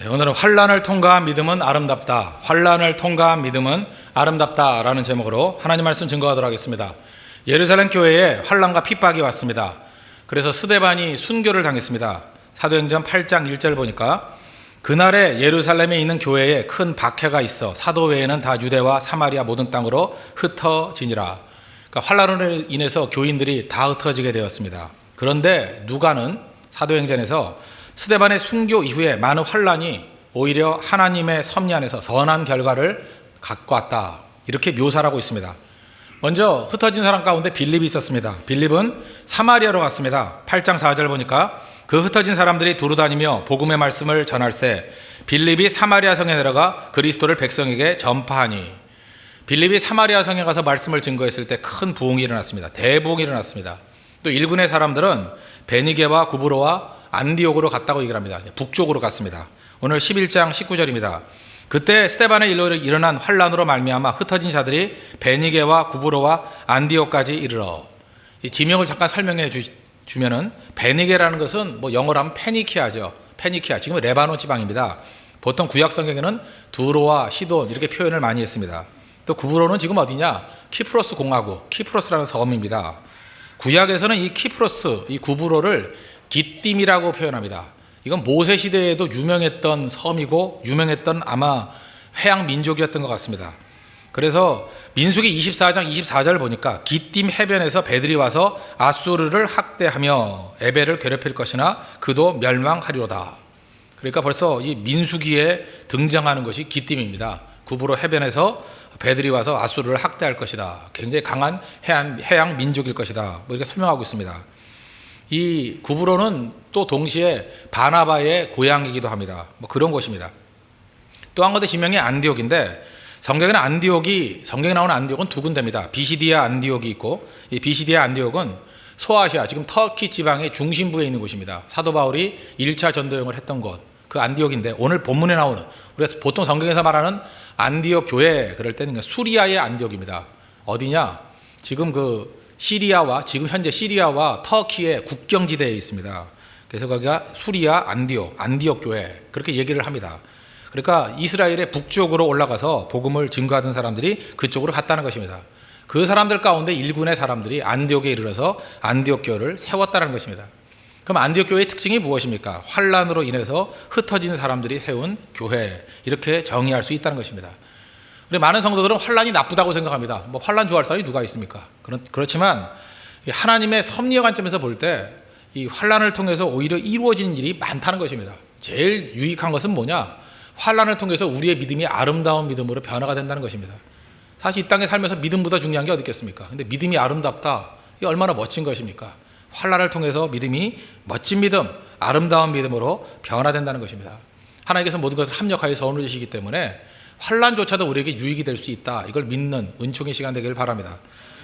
네, 오늘은 환난을 통과한 믿음은 아름답다. 환난을 통과한 믿음은 아름답다라는 제목으로 하나님 말씀 증거하도록 하겠습니다. 예루살렘 교회에 환난과 핍박이 왔습니다. 그래서 스데반이 순교를 당했습니다. 사도행전 8장 1절 보니까 그날에 예루살렘에 있는 교회에 큰 박해가 있어 사도 외에는 다 유대와 사마리아 모든 땅으로 흩어지니라. 그러니까 환난으로 인해서 교인들이 다 흩어지게 되었습니다. 그런데 누가는 사도행전에서 스데반의 순교 이후에 많은 환난이 오히려 하나님의 섭리 안에서 선한 결과를 갖고 왔다, 이렇게 묘사를 하고 있습니다. 먼저 흩어진 사람 가운데 빌립이 있었습니다. 빌립은 사마리아로 갔습니다. 8장 4절 보니까 그 흩어진 사람들이 두루다니며 복음의 말씀을 전할세 빌립이 사마리아 성에 내려가 그리스도를 백성에게 전파하니. 빌립이 사마리아 성에 가서 말씀을 증거했을 때 큰 부흥이 일어났습니다. 대부흥이 일어났습니다. 또 일군의 사람들은 베니게와 구브로와 안디옥으로 갔다고 얘기를 합니다. 북쪽으로 갔습니다. 오늘 11장 19절입니다. 그때 스데반에 일어난 환난으로 말미암아 흩어진 자들이 베니게와 구브로와 안디옥까지 이르러. 이 지명을 잠깐 설명해 주면은 베니게라는 것은 영어로 하면 페니키아죠. 페니키아, 지금 레바논 지방입니다. 보통 구약 성경에는 두로와 시돈 이렇게 표현을 많이 했습니다. 또 구브로는 지금 어디냐? 키프로스 공화국, 키프로스라는 섬입니다. 구약에서는 이 키프로스, 이 구브로를 기띔이라고 표현합니다. 이건 모세 시대에도 유명했던 섬이고 유명했던 아마 해양 민족이었던 것 같습니다. 그래서 민수기 24장 24절 보니까 기띔 해변에서 배들이 와서 아수르를 학대하며 에벨을 괴롭힐 것이나 그도 멸망하리로다. 그러니까 벌써 이 민수기에 등장하는 것이 기띔입니다. 구브로 해변에서 배들이 와서 아수르를 학대할 것이다. 굉장히 강한 해양 민족일 것이다. 이렇게 설명하고 있습니다. 이 구브로는 또 동시에 바나바의 고향이기도 합니다. 그런 곳입니다. 또 한 군데 지명이 안디옥인데 성경에 나오는 안디옥은 두 군데입니다. 비시디아 안디옥이 있고, 이 비시디아 안디옥은 소아시아, 지금 터키 지방의 중심부에 있는 곳입니다. 사도 바울이 1차 전도여행을 했던 곳, 그 안디옥인데 오늘 본문에 나오는, 그래서 보통 성경에서 말하는 안디옥 교회, 그럴 때는 수리아의 안디옥입니다. 어디냐? 지금 지금 현재 시리아와 터키의 국경지대에 있습니다. 그래서 거기가 수리아 안디옥 교회, 그렇게 얘기를 합니다. 그러니까 이스라엘의 북쪽으로 올라가서 복음을 증거하던 사람들이 그쪽으로 갔다는 것입니다. 그 사람들 가운데 일군의 사람들이 안디옥에 이르러서 안디옥 교회를 세웠다는 것입니다. 그럼 안디옥 교회의 특징이 무엇입니까? 환난으로 인해서 흩어진 사람들이 세운 교회, 이렇게 정의할 수 있다는 것입니다. 우리 많은 성도들은 환난이 나쁘다고 생각합니다. 환난 좋아할 사람이 누가 있습니까? 그렇지만 하나님의 섭리의 관점에서 볼 때 이 환난을 통해서 오히려 이루어지는 일이 많다는 것입니다. 제일 유익한 것은 뭐냐? 환난을 통해서 우리의 믿음이 아름다운 믿음으로 변화가 된다는 것입니다. 사실 이 땅에 살면서 믿음보다 중요한 게 어디 있겠습니까? 근데 믿음이 아름답다, 이게 얼마나 멋진 것입니까? 환난을 통해서 믿음이 멋진 믿음, 아름다운 믿음으로 변화된다는 것입니다. 하나님께서 모든 것을 합력하여 선을 주시기 때문에 환난조차도 우리에게 유익이 될 수 있다, 이걸 믿는 은총의 시간 되기를 바랍니다.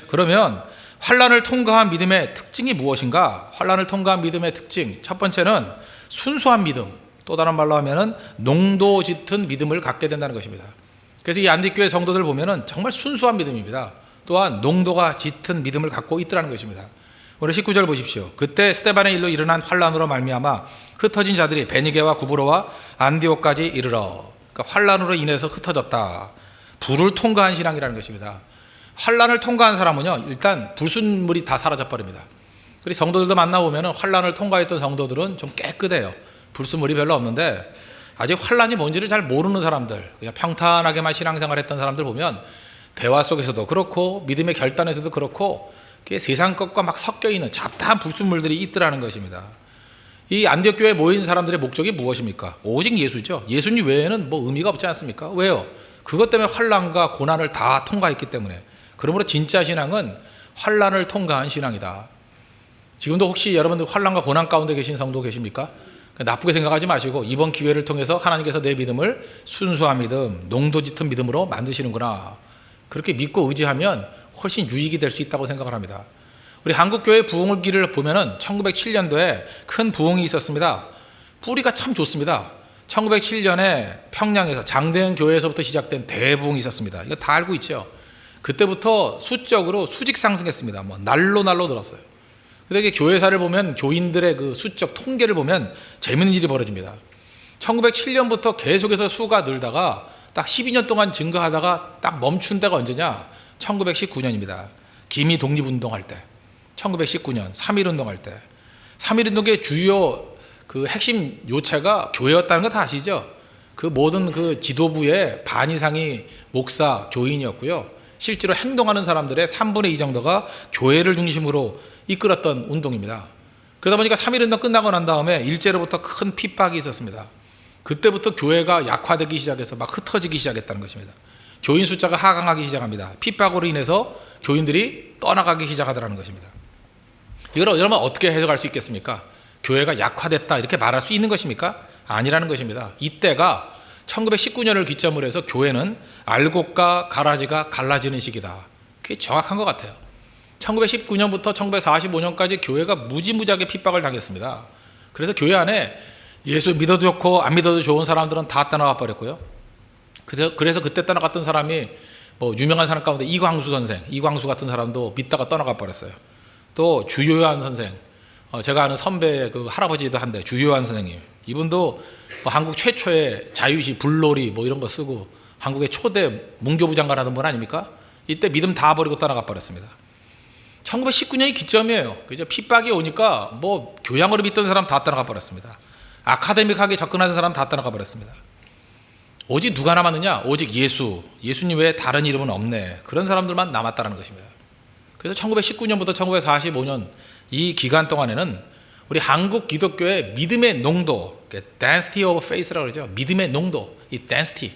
그러면 환난을 통과한 믿음의 특징이 무엇인가? 환난을 통과한 믿음의 특징, 첫 번째는 순수한 믿음, 또 다른 말로 하면은 농도 짙은 믿음을 갖게 된다는 것입니다. 그래서 이 안디교회 성도들 보면은 정말 순수한 믿음입니다. 또한 농도가 짙은 믿음을 갖고 있더라는 것입니다. 오늘 19절 보십시오. 그때 스데반의 일로 일어난 환난으로 말미암아 흩어진 자들이 베니게와 구브로와 안디옥까지 이르러. 그러니까 환난으로 인해서 흩어졌다. 불을 통과한 신앙이라는 것입니다. 환난을 통과한 사람은요, 일단 불순물이 다 사라져 버립니다. 그래서 성도들도 만나보면 환난을 통과했던 성도들은 좀 깨끗해요. 불순물이 별로 없는데 아직 환난이 뭔지를 잘 모르는 사람들, 그냥 평탄하게만 신앙생활했던 사람들 보면 대화 속에서도 그렇고 믿음의 결단에서도 그렇고 세상 것과 막 섞여 있는 잡다한 불순물들이 있더라는 것입니다. 이 안디옥 교회에 모인 사람들의 목적이 무엇입니까? 오직 예수죠. 예수님 외에는 의미가 없지 않습니까? 왜요? 그것 때문에 환난과 고난을 다 통과했기 때문에. 그러므로 진짜 신앙은 환난을 통과한 신앙이다. 지금도 혹시 여러분들 환난과 고난 가운데 계신 성도 계십니까? 나쁘게 생각하지 마시고 이번 기회를 통해서 하나님께서 내 믿음을 순수한 믿음, 농도 짙은 믿음으로 만드시는구나, 그렇게 믿고 의지하면 훨씬 유익이 될 수 있다고 생각을 합니다. 우리 한국교회 부흥기를 보면은 1907년도에 큰 부흥이 있었습니다. 뿌리가 참 좋습니다. 1907년에 평양에서 장대현 교회에서부터 시작된 대부흥이 있었습니다. 이거 다 알고 있죠. 그때부터 수적으로 수직 상승했습니다. 날로 늘었어요. 근데 교회사를 보면 교인들의 그 수적 통계를 보면 재밌는 일이 벌어집니다. 1907년부터 계속해서 수가 늘다가 딱 12년 동안 증가하다가 딱 멈춘 때가 언제냐? 1919년입니다. 기미 독립운동할 때, 1919년 3.1운동할 때, 3.1운동의 주요 그 핵심 요체가 교회였다는 거 다 아시죠? 그 모든 그 지도부의 반 이상이 목사, 교인이었고요. 실제로 행동하는 사람들의 3분의 2 정도가 교회를 중심으로 이끌었던 운동입니다. 그러다 보니까 3.1운동 끝나고 난 다음에 일제로부터 큰 핍박이 있었습니다. 그때부터 교회가 약화되기 시작해서 막 흩어지기 시작했다는 것입니다. 교인 숫자가 하강하기 시작합니다. 핍박으로 인해서 교인들이 떠나가기 시작하더라는 것입니다. 이러면 어떻게 해석할 수 있겠습니까? 교회가 약화됐다 이렇게 말할 수 있는 것입니까? 아니라는 것입니다. 이때가 1919년을 기점으로 해서 교회는 알곡과 가라지가 갈라지는 시기다. 그게 정확한 것 같아요. 1919년부터 1945년까지 교회가 무지무지하게 핍박을 당했습니다. 그래서 교회 안에 예수 믿어도 좋고 안 믿어도 좋은 사람들은 다 떠나가 버렸고요. 그래서 그때 떠나갔던 사람이 뭐 유명한 사람 가운데 이광수 선생, 이광수 같은 사람도 믿다가 떠나가 버렸어요. 또 주요한 선생, 제가 아는 선배 그 할아버지도 한데 주요한 선생님, 이분도 뭐 한국 최초의 자유시 불놀이 뭐 이런 거 쓰고 한국의 초대 문교부 장관 하던 분 아닙니까? 이때 믿음 다 버리고 떠나가 버렸습니다. 1919년이 기점이에요. 그죠? 핍박이 오니까 뭐 교양으로 믿던 사람 다 떠나가 버렸습니다. 아카데믹하게 접근하는 사람 다 떠나가 버렸습니다. 오직 누가 남았느냐? 오직 예수님 외에 다른 이름은 없네. 그런 사람들만 남았다는 것입니다. 그래서 1919년부터 1945년 이 기간 동안에는 우리 한국 기독교의 믿음의 농도, density of faith라고 그러죠. 믿음의 농도, 이 density,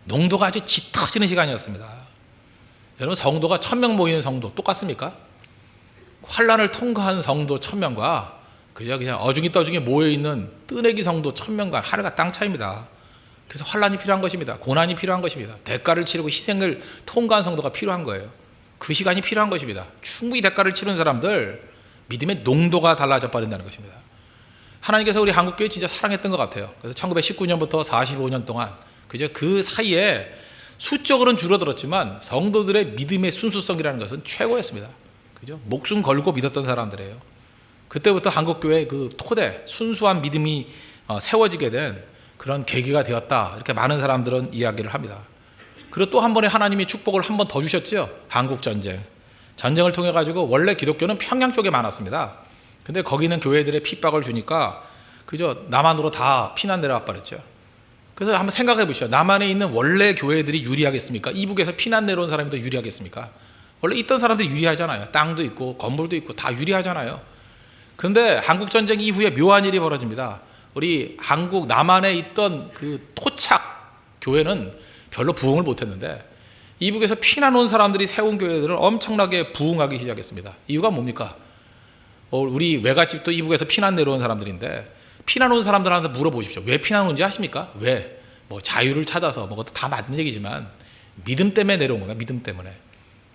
농도가 아주 짙어지는 시간이었습니다. 여러분, 성도가 1000명 모이는 성도 똑같습니까? 환란을 통과한 성도 1000명과 그냥 어중이 떠중이 모여있는 뜨내기 성도 1000명과 하늘과 땅 차이입니다. 그래서 환란이 필요한 것입니다. 고난이 필요한 것입니다. 대가를 치르고 희생을 통과한 성도가 필요한 거예요. 그 시간이 필요한 것입니다. 충분히 대가를 치른 사람들, 믿음의 농도가 달라져 버린다는 것입니다. 하나님께서 우리 한국교회 진짜 사랑했던 것 같아요. 그래서 1919년부터 45년 동안 그 사이에 수적으로는 줄어들었지만 성도들의 믿음의 순수성이라는 것은 최고였습니다. 그죠? 목숨 걸고 믿었던 사람들이에요. 그때부터 한국교회의 그 토대, 순수한 믿음이 세워지게 된 그런 계기가 되었다. 이렇게 많은 사람들은 이야기를 합니다. 그리고 또 한 번에 하나님이 축복을 한 번 더 주셨죠. 한국전쟁. 전쟁을 통해 가지고 원래 기독교는 평양 쪽에 많았습니다. 근데 거기는 교회들의 핍박을 주니까 그저 남한으로 다 피난 내려와 버렸죠. 그래서 한번 생각해 보시죠. 남한에 있는 원래 교회들이 유리하겠습니까? 이북에서 피난 내려온 사람이 더 유리하겠습니까? 원래 있던 사람들이 유리하잖아요. 땅도 있고 건물도 있고 다 유리하잖아요. 그런데 한국전쟁 이후에 묘한 일이 벌어집니다. 우리 한국 남한에 있던 그 토착 교회는 별로 부흥을 못했는데 이북에서 피난 온 사람들이 세운 교회들은 엄청나게 부흥하기 시작했습니다. 이유가 뭡니까? 우리 외갓집도 이북에서 피난 내려온 사람들인데 피난 온 사람들한테 물어보십시오. 왜 피난 온지 아십니까? 왜? 뭐 자유를 찾아서 뭐 그것도 다 맞는 얘기지만 믿음 때문에 내려온 거야. 믿음 때문에.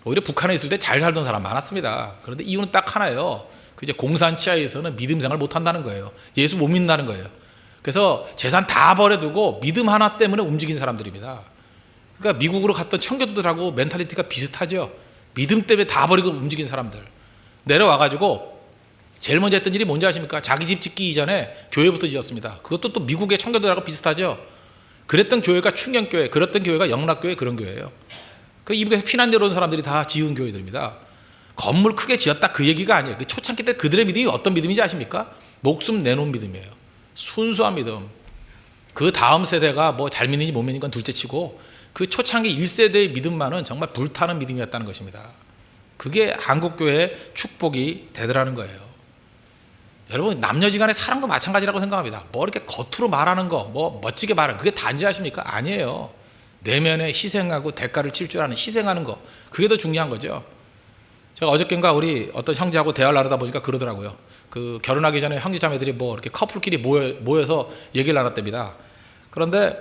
오히려 북한에 있을 때 잘 살던 사람 많았습니다. 그런데 이유는 딱 하나예요. 이제 공산 치하에서는 믿음 생활을 못 한다는 거예요. 예수 못 믿는다는 거예요. 그래서 재산 다 버려두고 믿음 하나 때문에 움직인 사람들입니다. 그러니까 미국으로 갔던 청교도들하고 멘탈리티가 비슷하죠. 믿음 때문에 다 버리고 움직인 사람들. 내려와가지고 제일 먼저 했던 일이 뭔지 아십니까? 자기 집 짓기 이전에 교회부터 지었습니다. 그것도 또 미국의 청교도들하고 비슷하죠. 그랬던 교회가 충경교회, 그랬던 교회가 영락교회, 그런 교회예요. 그 이북에서 피난 내려온 사람들이 다 지은 교회들입니다. 건물 크게 지었다 그 얘기가 아니에요. 그 초창기 때 그들의 믿음이 어떤 믿음인지 아십니까? 목숨 내놓은 믿음이에요. 순수한 믿음. 그 다음 세대가 뭐 잘 믿는지 못 믿는 건 둘째치고 그 초창기 1세대의 믿음만은 정말 불타는 믿음이었다는 것입니다. 그게 한국교회의 축복이 되더라는 거예요. 여러분, 남녀지간의 사랑도 마찬가지라고 생각합니다. 뭐 이렇게 겉으로 말하는 거, 뭐 멋지게 말하는 그게 단지 아십니까? 아니에요. 내면에 희생하고 대가를 칠 줄 아는 희생하는 거, 그게 더 중요한 거죠. 제가 어저께인가 우리 어떤 형제하고 대화를 나누다 보니까 그러더라고요. 그 결혼하기 전에 형제자매들이 뭐 이렇게 커플끼리 모여서 얘기를 나눴답니다. 그런데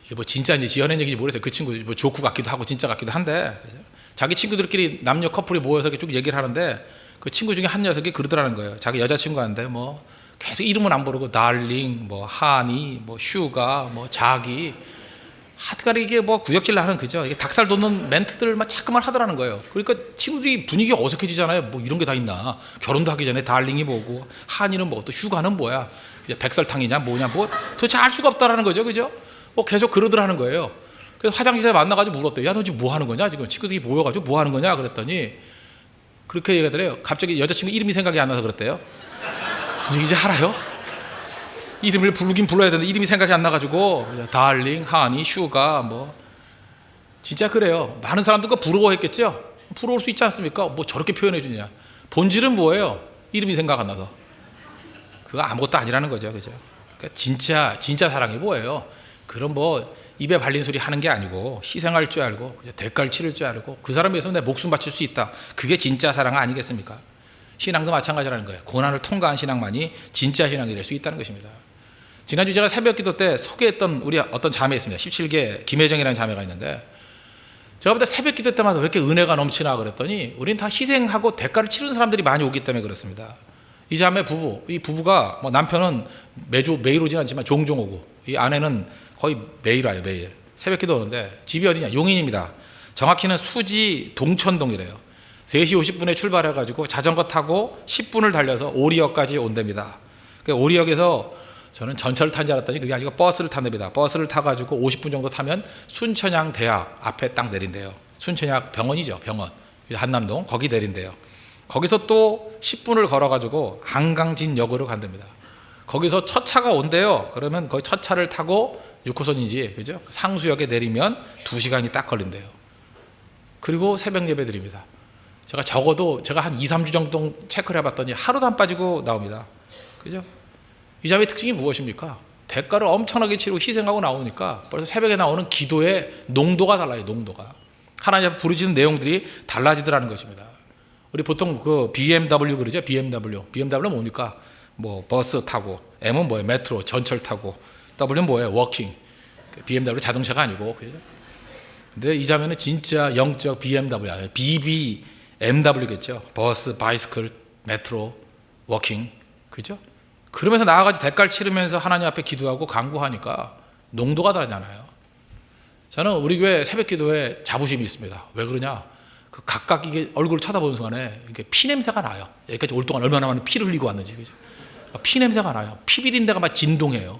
이게 뭐 진짜인지 지어낸 얘기인지 모르겠어요. 그 친구 뭐 조크 같기도 하고 진짜 같기도 한데 자기 친구들끼리 남녀 커플이 모여서 이렇게 쭉 얘기를 하는데 그 친구 중에 한 녀석이 그러더라는 거예요. 자기 여자친구한테 뭐 계속 이름은 안 부르고 달링, 뭐 하니, 뭐 슈가, 뭐 자기 하여튼간에 이게 뭐 구역질을 하는 그죠. 이게 닭살 돋는 멘트들 막 자꾸만 하더라는 거예요. 그러니까 친구들이 분위기가 어색해지잖아요. 뭐 이런 게 다 있나. 결혼도 하기 전에 달링이 뭐고 하니는 뭐 또 휴가는 뭐야. 백설탕이냐 뭐냐 뭐 도대체 알 수가 없다라는 거죠, 그죠? 뭐 계속 그러더라는 거예요. 그래서 화장실에 만나가지고 물었대요. 야, 너 지금 뭐 하는 거냐? 지금 친구들이 모여가지고 뭐 하는 거냐? 그랬더니 그렇게 얘기하더래요. 갑자기 여자친구 이름이 생각이 안 나서 그랬대요. 선생님 이제 알아요? 이름을 부르긴 불러야 되는데 이름이 생각이 안 나가지고 달링, 하니, 슈가 뭐 진짜 그래요. 많은 사람들 그거 부러워했겠죠? 부러울 수 있지 않습니까? 뭐 저렇게 표현해 주냐? 본질은 뭐예요? 이름이 생각 안 나서. 그거 아무것도 아니라는 거죠, 그죠? 그러니까 진짜 사랑이 뭐예요? 그런 뭐 입에 발린 소리 하는 게 아니고 희생할 줄 알고 대가를 치를 줄 알고 그 사람 위해서 내 목숨 바칠 수 있다. 그게 진짜 사랑 아니겠습니까? 신앙도 마찬가지라는 거예요. 고난을 통과한 신앙만이 진짜 신앙이 될 수 있다는 것입니다. 지난주 제가 새벽기도 때 소개했던 우리 어떤 자매 있습니다. 17개 김혜정이라는 자매가 있는데 제가 볼 때 새벽기도 때마다 왜 이렇게 은혜가 넘치나 그랬더니 우리는 다 희생하고 대가를 치르는 사람들이 많이 오기 때문에 그렇습니다. 이 자매 부부, 이 부부가 뭐 남편은 매일 오진 않지만 종종 오고 이 아내는 거의 매일 와요, 매일. 새벽기도 오는데 집이 어디냐? 용인입니다. 정확히는 수지 동천동이래요. 3시 50분에 출발해가지고 자전거 타고 10분을 달려서 오리역까지 온답니다. 그러니까 오리역에서 저는 전철을 탄 줄 알았더니 그게 아니고 버스를 탄답니다. 버스를 타가지고 50분 정도 타면 순천향 대학 앞에 딱 내린대요. 순천향 병원이죠, 병원. 한남동 거기 내린대요. 거기서 또 10분을 걸어가지고 한강진역으로 간답니다. 거기서 첫 차가 온대요. 그러면 거의 첫 차를 타고 6호선인지 그죠? 상수역에 내리면 2시간이 딱 걸린대요. 그리고 새벽 예배 드립니다. 제가 적어도 제가 한 2, 3주 정도 체크를 해봤더니 하루도 안 빠지고 나옵니다. 그죠? 이 자매의 특징이 무엇입니까? 대가를 엄청나게 치르고 희생하고 나오니까 벌써 새벽에 나오는 기도의 농도가 달라요. 농도가. 하나님 앞에 부르짖는 내용들이 달라지더라는 것입니다. 우리 보통 그 BMW 그러죠? BMW는 뭡니까? 뭐 버스 타고, M은 뭐예요? 메트로, 전철 타고, W는 뭐예요? 워킹. BMW 자동차가 아니고. 그죠? 근데 이 자매는 진짜 영적 BMW, BBMW겠죠? 버스, 바이스클, 메트로, 워킹. 그죠? 그러면서 나아가지 대가를 치르면서 하나님 앞에 기도하고 간구하니까 농도가 다르잖아요. 저는 우리 교회 새벽 기도에 자부심이 있습니다. 왜 그러냐? 그 각각 이게 얼굴을 쳐다보는 순간에 이게 피 냄새가 나요. 여기까지 올 동안 얼마나 많은 피를 흘리고 왔는지. 그죠? 피 냄새가 나요. 피 비린 데가 막 진동해요.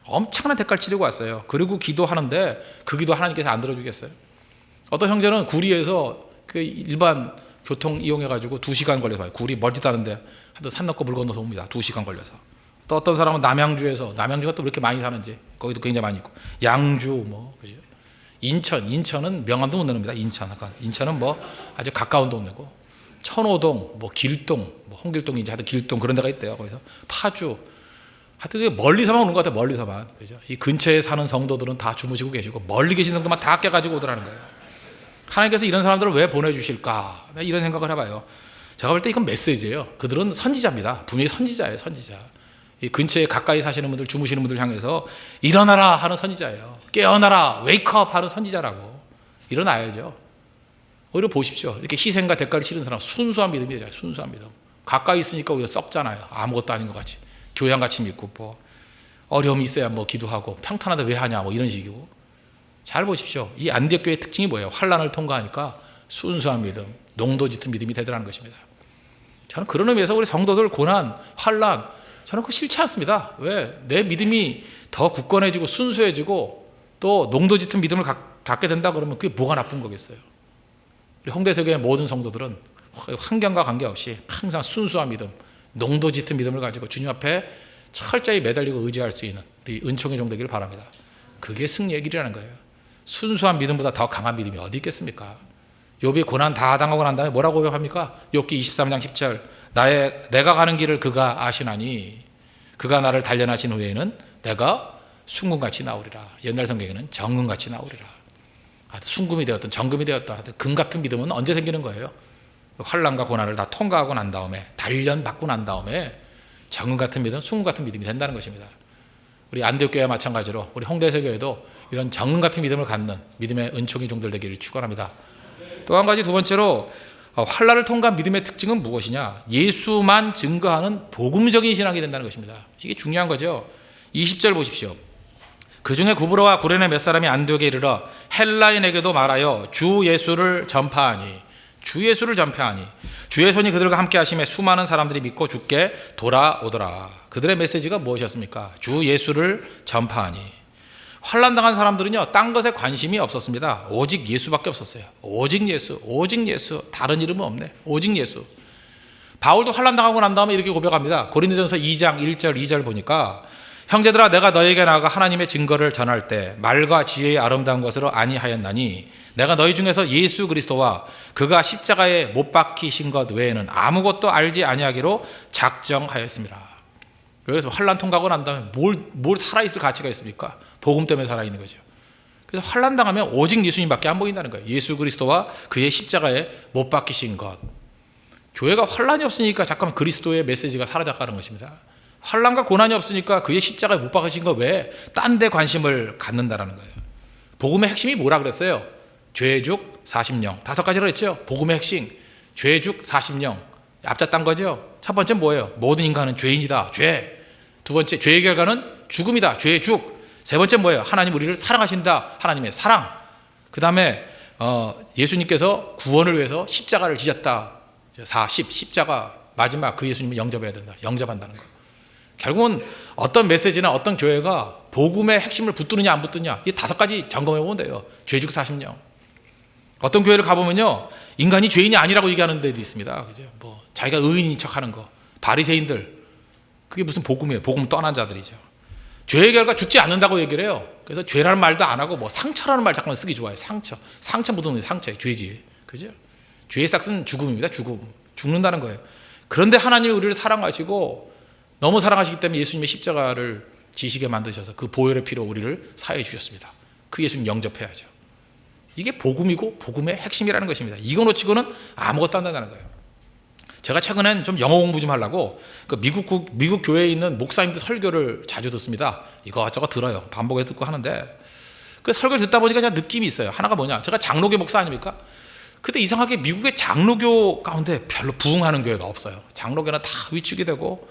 엄청난 대가를 치르고 왔어요. 그리고 기도하는데 그 기도 하나님께서 안 들어주겠어요? 어떤 형제는 구리에서 그 일반 교통 이용해가지고 2시간 걸려서 와요. 구리 멀지도 않은데 하여튼 산 넘고 물 건너서 옵니다. 2시간 걸려서. 또 어떤 사람은 남양주가 또 왜 이렇게 많이 사는지 거기도 굉장히 많이 있고 양주 뭐 그죠? 인천은 명함도 못 내놓습니다. 인천은 뭐 아주 가까운 동네고 천호동 뭐 길동 뭐 홍길동인지 하여튼 길동 그런 데가 있대요. 거기서 파주 하여튼 멀리서만 오는 것 같아요. 멀리서만. 그죠? 이 근처에 사는 성도들은 다 주무시고 계시고 멀리 계신 성도만 다 깨가지고 오더라는 거예요. 하나님께서 이런 사람들을 왜 보내주실까? 이런 생각을 해봐요. 제가 볼 때 이건 메시지예요. 그들은 선지자입니다. 분명히 선지자예요. 선지자. 이 근처에 가까이 사시는 분들, 주무시는 분들 향해서 일어나라 하는 선지자예요. 깨어나라, 웨이크업 하는 선지자라고. 일어나야죠. 오히려 보십시오. 이렇게 희생과 대가를 치른 사람 순수한 믿음이죠. 순수한 믿음. 가까이 있으니까 오히려 썩잖아요. 아무것도 아닌 것 같이. 교양같이 믿고 뭐 어려움이 있어야 뭐 기도하고 평탄하다 왜 하냐 뭐 이런 식이고. 잘 보십시오. 이 안디옥교회의 특징이 뭐예요? 환난을 통과하니까 순수한 믿음, 농도 짙은 믿음이 되더라는 것입니다. 저는 그런 의미에서 우리 성도들 고난, 환난 저는 그거 싫지 않습니다. 왜? 내 믿음이 더 굳건해지고 순수해지고 또 농도 짙은 믿음을 갖게 된다 그러면 그게 뭐가 나쁜 거겠어요? 우리 홍대석의 모든 성도들은 환경과 관계없이 항상 순수한 믿음, 농도 짙은 믿음을 가지고 주님 앞에 철저히 매달리고 의지할 수 있는 우리 은총의 종 되기를 바랍니다. 그게 승리의 길이라는 거예요. 순수한 믿음보다 더 강한 믿음이 어디 있겠습니까? 욥이 고난 다 당하고 난 다음에 뭐라고 고백합니까? 욥기 23장 10절 내가 가는 길을 그가 아시나니 그가 나를 단련하신 후에는 내가 순금같이 나오리라. 옛날 성경에는 정금같이 나오리라. 순금이 되었든 정금이 되었든 금 같은 믿음은 언제 생기는 거예요? 환난과 고난을 다 통과하고 난 다음에 단련받고 난 다음에 정금 같은 믿음, 순금 같은 믿음이 된다는 것입니다. 우리 안디옥교회와 마찬가지로 우리 홍대서교회도 이런 정금 같은 믿음을 갖는 믿음의 은총의 종들 되기를 축원합니다. 또 한 가지 두 번째로 환난을 통과한 믿음의 특징은 무엇이냐? 예수만 증거하는 복음적인 신앙이 된다는 것입니다. 이게 중요한 거죠. 20절 보십시오. 그 중에 구브로와 구레네 몇 사람이 안디옥에 이르러 헬라인에게도 말하여 주 예수를 전파하니 주 예수를 전파하니 주의 손이 그들과 함께 하심에 수많은 사람들이 믿고 주께 돌아오더라. 그들의 메시지가 무엇이었습니까? 주 예수를 전파하니. 환난당한 사람들은요, 딴 것에 관심이 없었습니다. 오직 예수밖에 없었어요. 오직 예수, 오직 예수. 다른 이름은 없네. 오직 예수. 바울도 환난당하고 난 다음에 이렇게 고백합니다. 고린도전서 2장 1절 2절 보니까 형제들아 내가 너에게 나아가 하나님의 증거를 전할 때 말과 지혜의 아름다운 것으로 아니하였나니 내가 너희 중에서 예수 그리스도와 그가 십자가에 못 박히신 것 외에는 아무것도 알지 아니하기로 작정하였습니다. 그래서 환난 통과하고 난 다음에 뭘 살아있을 가치가 있습니까? 복음 때문에 살아있는 거죠. 그래서 환난 당하면 오직 예수님밖에 안 보인다는 거예요. 예수 그리스도와 그의 십자가에 못 박히신 것. 교회가 환난이 없으니까 잠깐 그리스도의 메시지가 사라져가는 것입니다. 환난과 고난이 없으니까 그의 십자가에 못 박히신 것 외에 딴 데 관심을 갖는다라는 거예요. 복음의 핵심이 뭐라 그랬어요? 죄죽 40령. 5가지로 했죠. 복음의 핵심. 죄죽 40령. 앞잡단 거죠. 첫 번째 뭐예요? 모든 인간은 죄인이다. 죄. 두 번째 죄의 결과는 죽음이다. 죄죽. 세 번째 뭐예요? 하나님 우리를 사랑하신다. 하나님의 사랑. 그 다음에 예수님께서 구원을 위해서 십자가를 지셨다. 40 십자가 마지막 그 예수님을 영접해야 된다. 영접한다는 거. 결국은 어떤 메시지나 어떤 교회가 복음의 핵심을 붙드느냐 안 붙드느냐 이 5가지 점검해 보면 돼요. 죄죽 40령. 어떤 교회를 가보면요, 인간이 죄인이 아니라고 얘기하는 데도 있습니다. 그죠? 뭐 자기가 의인인 척하는 거, 바리새인들, 그게 무슨 복음이에요? 복음 떠난 자들이죠. 죄의 결과 죽지 않는다고 얘기를 해요. 그래서 죄라는 말도 안 하고 뭐 상처라는 말 잠깐 쓰기 좋아해요. 상처 묻으면 상처예요. 죄지, 그죠? 죄의 싹은 죽음입니다. 죽는다는 거예요. 그런데 하나님이 우리를 사랑하시고 너무 사랑하시기 때문에 예수님의 십자가를 지시게 만드셔서 그 보혈의 피로 우리를 사해 주셨습니다. 그 예수님 영접해야죠. 이게 복음이고 복음의 핵심이라는 것입니다. 이거 놓치고는 아무것도 안 된다는 거예요. 제가 최근엔 좀 영어 공부 좀 하려고 그 미국 교회에 있는 목사님들 설교를 자주 듣습니다. 이것저것 들어요. 반복해 듣고 하는데 그 설교를 듣다 보니까 제가 느낌이 있어요. 하나가 뭐냐? 제가 장로교 목사 아닙니까? 근데 이상하게 미국의 장로교 가운데 별로 부흥하는 교회가 없어요. 장로교는 다 위축이 되고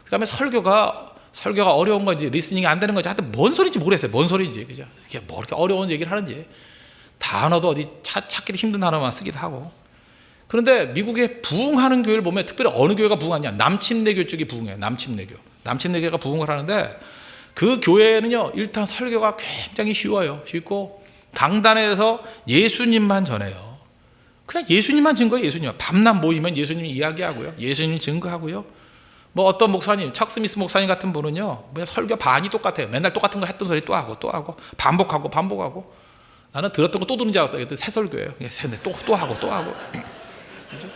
그 다음에 설교가 어려운 건지 리스닝이 안 되는 건지 하여튼 뭔 소리인지 모르겠어요. 뭔 소리인지. 그죠? 이게 뭐 이렇게 어려운 얘기를 하는지. 단어도 어디 찾기도 힘든 단어만 쓰기도 하고. 그런데 미국의 부흥하는 교회를 보면 특별히 어느 교회가 부흥하냐? 남침내교 쪽이 부흥해요. 남침내교가 부흥을 하는데 그 교회는요, 일단 설교가 굉장히 쉬워요. 쉽고 강단에서 예수님만 전해요. 그냥 예수님만 증거해요. 예수님. 밤낮 모이면 예수님 이야기하고요. 예수님 증거하고요. 뭐 어떤 목사님, 척 스미스 목사님 같은 분은요, 그냥 설교 반이 똑같아요. 맨날 똑같은 거 했던 소리 또 하고 반복하고. 나는 들었던 거 또 듣는 줄 알았어요. 새 설교예요. 또 하고. 그렇죠?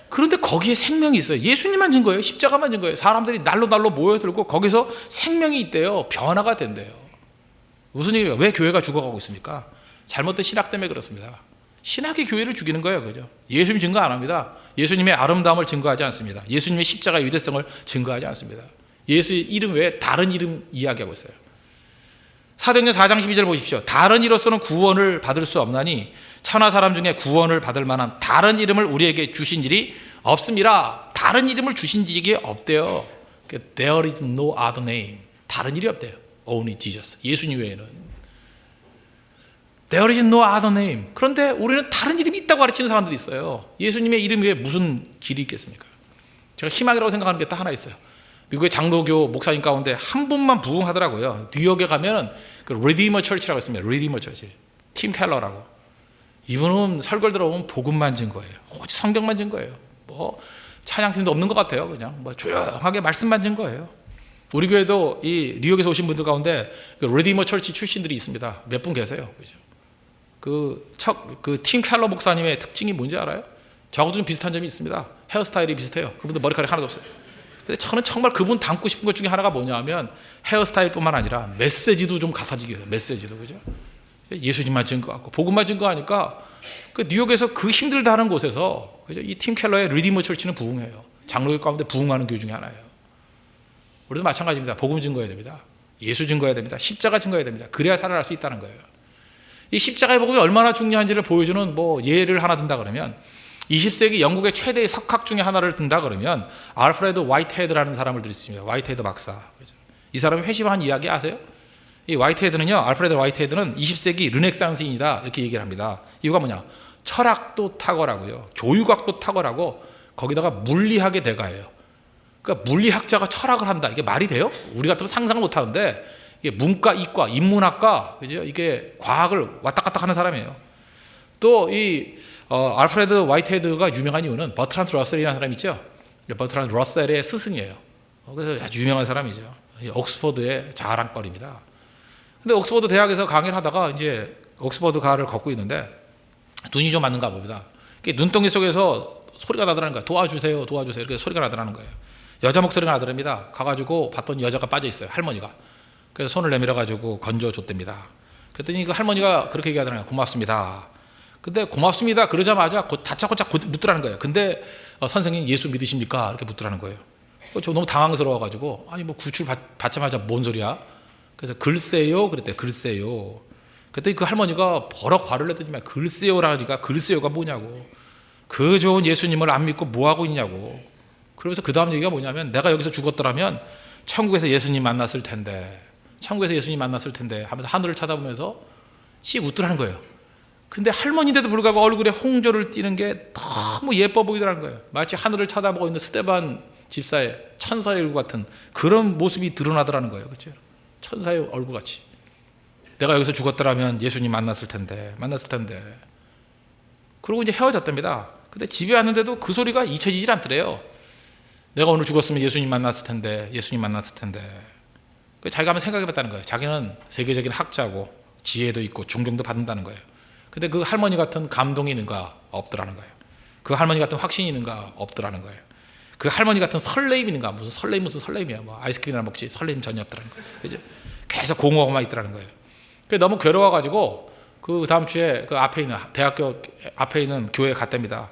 그런데 거기에 생명이 있어요. 예수님만 증거예요. 십자가만 증거예요. 사람들이 날로 모여들고 거기서 생명이 있대요. 변화가 된대요. 무슨 얘기예요? 왜 교회가 죽어가고 있습니까? 잘못된 신학 때문에 그렇습니다. 신학이 교회를 죽이는 거예요. 그죠? 예수님 증거 안 합니다. 예수님의 아름다움을 증거하지 않습니다. 예수님의 십자가의 위대성을 증거하지 않습니다. 예수의 이름 외에 다른 이름 이야기하고 있어요. 사도행전 4장 12절 보십시오. 다른 이로서는 구원을 받을 수 없나니 천하 사람 중에 구원을 받을 만한 다른 이름을 우리에게 주신 일이 없습니다. 다른 이름을 주신 일이 없대요. There is no other name. 다른 일이 없대요. Only Jesus. 예수님 외에는. There is no other name. 그런데 우리는 다른 이름이 있다고 가르치는 사람들이 있어요. 예수님의 이름 외에 무슨 길이 있겠습니까? 제가 희망이라고 생각하는 게 딱 하나 있어요. 미국의 장로교 목사님 가운데 한 분만 부흥하더라고요. 뉴욕에 가면 그 리디머 처치라고 있습니다. 리디머 처치. 팀 켈러라고. 이분은 설교를 들어보면 복음만 증거예요. 오직 성경만 증거예요. 뭐 찬양팀도 없는 것 같아요. 그냥 뭐 조용하게 말씀만 증거예요. 우리 교회도 이 뉴욕에서 오신 분들 가운데 그 리디머 처치 출신들이 있습니다. 몇 분 계세요. 그죠? 그 팀 켈러 목사님의 특징이 뭔지 알아요? 저하고도 좀 비슷한 점이 있습니다. 헤어스타일이 비슷해요. 그분도 머리카락이 하나도 없어요. 근데 저는 정말 그분 닮고 싶은 것 중에 하나가 뭐냐면 헤어스타일뿐만 아니라 메시지도 좀 같아지게 돼요. 메시지도. 그죠? 예수님만 증거하고 복음만 증거하니까 그 뉴욕에서 그 힘들다 하는 곳에서 그죠? 이 팀 켈러의 리디머 철치는 부흥해요. 장로교 가운데 부흥하는 교회 중에 하나예요. 우리도 마찬가지입니다. 복음 증거해야 됩니다. 예수 증거해야 됩니다. 십자가 증거해야 됩니다. 그래야 살아날 수 있다는 거예요. 이 십자가의 복음이 얼마나 중요한지를 보여주는 뭐 예를 하나 든다 그러면 20세기 영국의 최대의 석학 중에 하나를 든다 그러면 알프레드 화이트헤드라는 사람을 들으십니다. 화이트헤드 박사. 이 사람이 회심한 이야기 아세요? 이 화이트헤드는요, 알프레드 화이트헤드는 20세기 르네상스인이다 이렇게 얘기를 합니다. 이유가 뭐냐? 철학도 탁월하고요, 교육학도 탁월하고 거기다가 물리학의 대가예요. 그러니까 물리학자가 철학을 한다, 이게 말이 돼요? 우리 같으면 상상 못 하는데 이게 문과, 이과, 인문학과, 그죠? 이게 과학을 왔다 갔다 하는 사람이에요. 또 이 알프레드 화이트헤드가 유명한 이유는 버트란드 러셀이라는 사람 있죠. 버트란드 러셀의 스승이에요. 그래서 아주 유명한 사람이죠. 옥스퍼드의 자랑거리입니다. 근데 옥스퍼드 대학에서 강의를 하다가 이제 옥스퍼드 가를 걷고 있는데 눈이 좀 맞는가 봅니다. 눈덩이 속에서 소리가 나더라는 거예요. 도와주세요, 도와주세요. 이렇게 소리가 나더라는 거예요. 여자 목소리가 나더랍니다. 가가지고 봤더니 여자가 빠져 있어요. 할머니가. 그래서 손을 내밀어가지고 건져줬답니다. 그랬더니 그 할머니가 그렇게 얘기하더라고요. 고맙습니다. 근데 고맙습니다 그러자마자 다짜고짜 묻더라는 거예요. 근데 선생님 예수 믿으십니까? 이렇게 묻더라는 거예요. 저 너무 당황스러워가지고 아니 뭐 구출 받자마자 뭔 소리야? 그래서 글쎄요 그랬대요. 글쎄요. 그랬더니 그 할머니가 버럭 화를 냈더니만 글쎄요라니까 글쎄요가 뭐냐고. 그 좋은 예수님을 안 믿고 뭐하고 있냐고. 그러면서 그 다음 얘기가 뭐냐면 내가 여기서 죽었더라면 천국에서 예수님 만났을 텐데, 천국에서 예수님 만났을 텐데 하면서 하늘을 쳐다보면서 씩 웃더라는 거예요. 근데 할머니인데도 불구하고 얼굴에 홍조를 띠는 게 너무 예뻐 보이더라는 거예요. 마치 하늘을 쳐다보고 있는 스데반 집사의 천사의 얼굴 같은 그런 모습이 드러나더라는 거예요. 그렇죠? 천사의 얼굴 같이. 내가 여기서 죽었더라면 예수님 만났을 텐데. 그러고 이제 헤어졌답니다. 근데 집에 왔는데도 그 소리가 잊혀지질 않더래요. 내가 오늘 죽었으면 예수님 만났을 텐데. 자기가 한번 생각해봤다는 거예요. 자기는 세계적인 학자고 지혜도 있고 존경도 받는다는 거예요. 근데 그 할머니 같은 감동이 있는가? 없더라는 거예요. 그 할머니 같은 확신이 있는가? 없더라는 거예요. 그 할머니 같은 설레임이 있는가? 무슨 설레임이야. 뭐 아이스크림이나 먹지 설레임 전혀 없더라는 거예요. 그죠? 계속 공허만 있더라는 거예요. 너무 괴로워가지고 그 다음 주에 그 앞에 있는 대학교 앞에 있는 교회에 갔답니다.